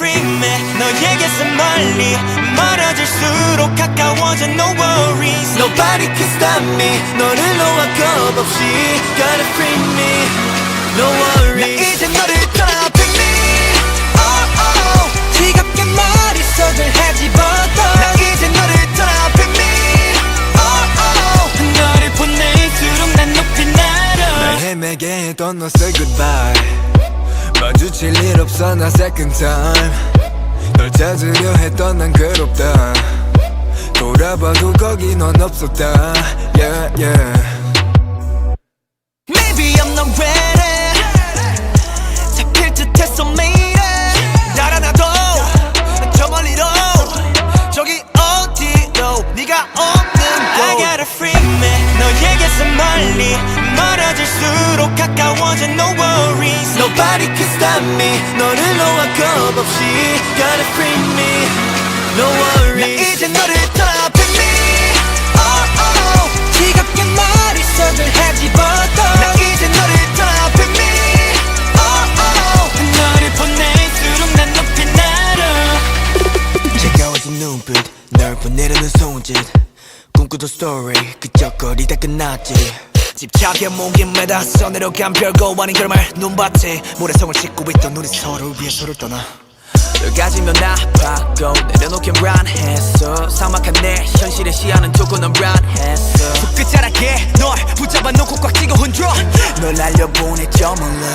free man. 너에게서 멀리 멀어질수록 가까워져. No worries. Nobody can stop me. 너를 놓아 겁 없이 Gotta free me. No worries. 나 이제 너를 떠나 pick me. Oh oh. 지겹게 머릿속을 헤집어도 나 이제 너를 떠나 pick me. Oh oh. 너를 보낼수록 난 높이 날아. 날 헤매게 했던 너 say goodbye. 마주칠 일 없어 나 second time. 널 찾으려 했던 난 괴롭다. 돌아봐도 거기 넌 없었다. Yeah yeah. Maybe I'm not ready. 잡힐 듯했어 매일에. 달아나도 저 멀리로 저기 어디로 네가 없는 곳. I got a free man. 너에게서 멀리 멀어질수록 가까워져. No worries. Nobody can stop me. 너를 놓아 겁 없이 Gotta free me. No worries. 나 이제 너를 떠나 pick me. Oh oh. 지겹게 머릿속을 헤집어도 나 이제 너를 떠나 pick me. Oh oh. 너를 보낼수록 난 높이 날아. 차가워진 눈빛 널 보내려는 손짓 꿈꾸던 스토리 그저 거리다 끝났지. 집착에 목이 매달려 내려간 별거 아닌 결말 눈밭에 모래성을 싣고 있던 우리 서로를 위해 서로를 떠나. 널 가지면 아파고 내려놓긴 란했어. 삭막한 내 현실의 시야는 두고 넌 란했어. 손끝자락에 널 붙잡아 놓고 꽉 쥐고 흔들어 널 날려보내죠 몰라.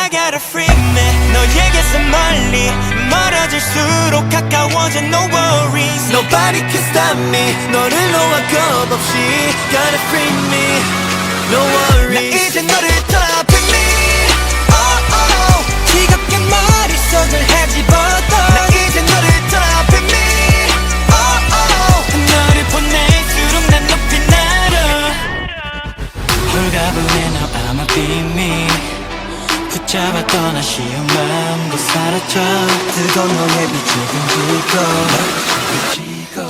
I got a free man. 너에게서 멀리 멀어질수록 가까워져. No worries. Nobody can stop me. 너를 놓아 겁 없이 Gotta free me. No 나 worries. 이제 너를 떠나 pick me. Oh oh. 지겹게 머릿속을 헤집어도 나 이제 너를 떠나 pick me. Oh oh. 너를 보낼수록 난 높이 날아. 홀가분해 now I'ma be me. 붙잡아 떠나 쉬운 마음도 사라져. 뜨거운 너의 빛을 등지고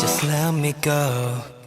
Just let me go.